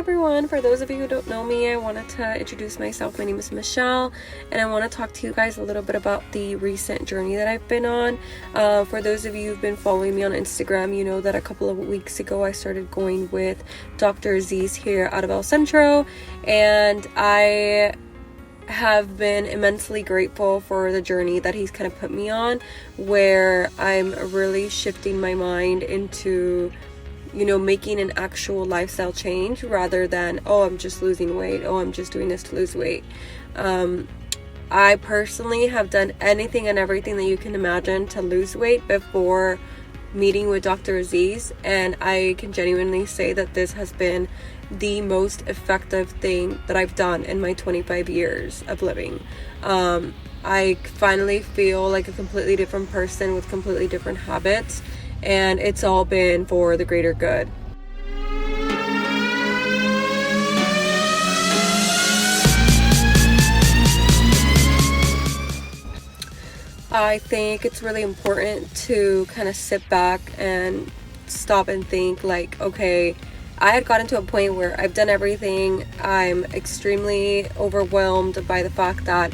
everyone, for those of you who don't know me, I wanted to introduce myself. My name is Mchzzzlg, and I want to talk to you guys a little bit about the recent journey that I've been on. For those of you who've been following me on Instagram, you know that a couple of weeks ago I started going with Dr. Z's here out of El Centro, and I have been immensely grateful for the journey that he's kind of put me on, where I'm really shifting my mind into making an actual lifestyle change rather than, oh, I'm just losing weight, oh, I'm just doing this to lose weight. I personally have done anything and everything that you can imagine to lose weight before meeting with Dr. Z's, and I can genuinely say that this has been the most effective thing that I've done in my 25 years of living. I finally feel like a completely different person with completely different habits, and it's all been for the greater good. I think it's really important to kind of sit back and stop and think like, okay, I had gotten to a point where I've done everything. I'm extremely overwhelmed by the fact that,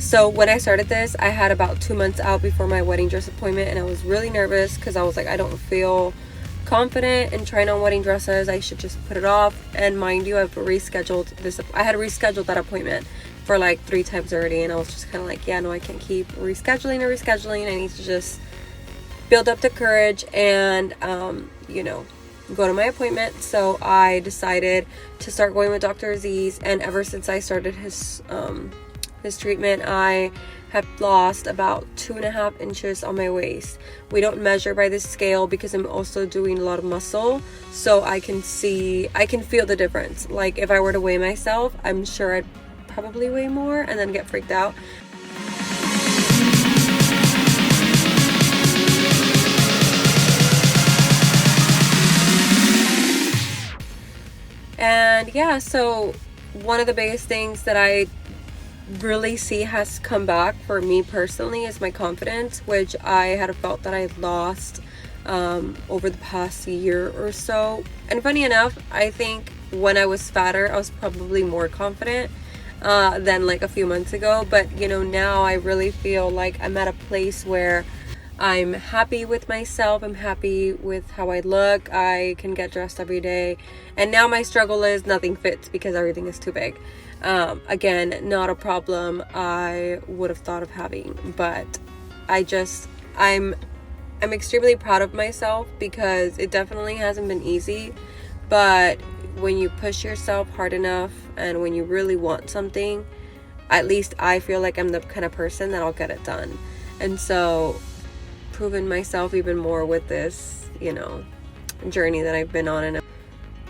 so when I started this, I had about 2 months out before my wedding dress appointment, and I was really nervous because I was like, I don't feel confident in trying on wedding dresses. I should just put it off. And mind you, I've rescheduled this. I had rescheduled that appointment for like 3 times already, and I was just kind of like, yeah, no, I can't keep rescheduling. I need to just build up the courage and go to my appointment. So I decided to start going with Dr. Z's, and ever since I started his treatment, I have lost about 2.5 inches on my waist. We don't measure by this scale because I'm also doing a lot of muscle, so I can feel the difference. Like if I were to weigh myself, I'm sure I'd probably weigh more and then get freaked out. And yeah, so one of the biggest things that I really see has come back for me personally is my confidence, which I had felt that I lost over the past year or so. And funny enough, I think when I was fatter, I was probably more confident than like a few months ago. But now I really feel like I'm at a place where I'm happy with myself. I'm happy with how I look. I can get dressed every day. And now my struggle is nothing fits because everything is too big. Again, not a problem I would have thought of having, but I'm extremely proud of myself because it definitely hasn't been easy. But when you push yourself hard enough and when you really want something, at least I feel like I'm the kind of person that'll get it done. And so proven myself even more with this, journey that I've been on.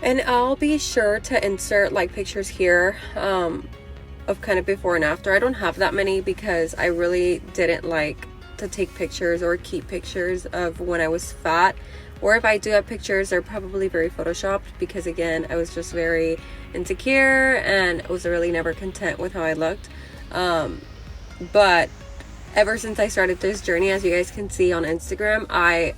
And I'll be sure to insert like pictures here of kind of before and after. I don't have that many because I really didn't like to take pictures or keep pictures of when I was fat. Or if I do have pictures, they're probably very photoshopped because again, I was just very insecure and was really never content with how I looked. But ever since I started this journey, as you guys can see on Instagram, I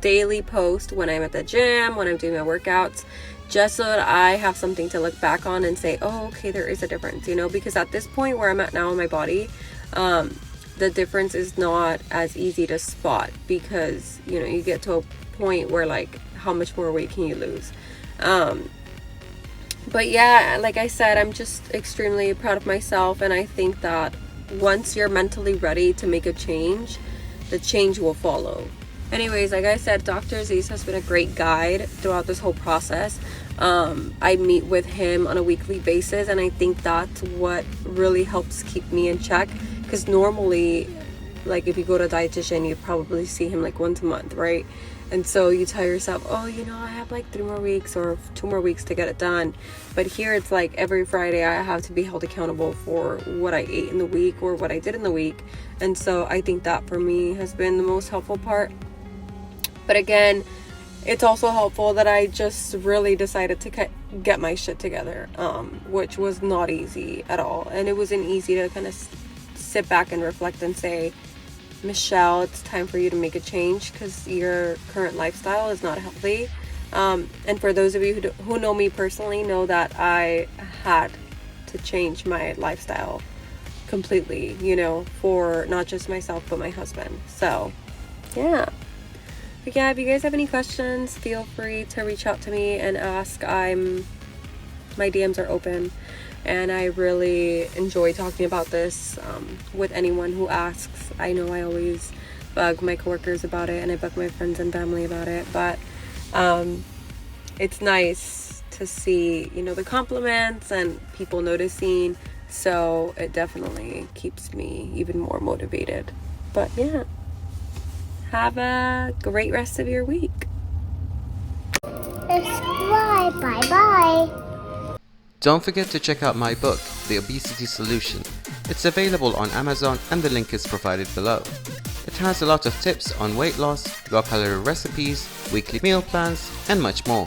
daily post when I'm at the gym, when I'm doing my workouts, just so that I have something to look back on and say, oh, okay, there is a difference, because at this point where I'm at now in my body, the difference is not as easy to spot because, you get to a point where like, how much more weight can you lose? But yeah, like I said, I'm just extremely proud of myself, and I think that once you're mentally ready to make a change, the change will follow. Anyways, like I said, Dr. Z's has been a great guide throughout this whole process. I meet with him on a weekly basis, and I think that's what really helps keep me in check, because normally, like if you go to a dietitian, you probably see him like once a month, right? And so you tell yourself, oh, I have like 3 more weeks or 2 more weeks to get it done. But here it's like every Friday I have to be held accountable for what I ate in the week or what I did in the week. And so I think that for me has been the most helpful part. But again, it's also helpful that I just really decided to get my shit together, which was not easy at all. And it wasn't easy to kind of sit back and reflect and say, Mchzzzlg, it's time for you to make a change because your current lifestyle is not healthy. And for those of you who know me personally, know that I had to change my lifestyle completely, you know, for not just myself but my husband. So yeah. But yeah, if you guys have any questions, feel free to reach out to me and ask. My DMs are open, and I really enjoy talking about this with anyone who asks. I know I always bug my coworkers about it, and I bug my friends and family about it, but it's nice to see, you know, the compliments and people noticing, so it definitely keeps me even more motivated. But yeah, have a great rest of your week. Subscribe. Bye bye. Don't forget to check out my book, The Obesity Solution. It's available on Amazon and the link is provided below. It has a lot of tips on weight loss, low-calorie recipes, weekly meal plans, and much more.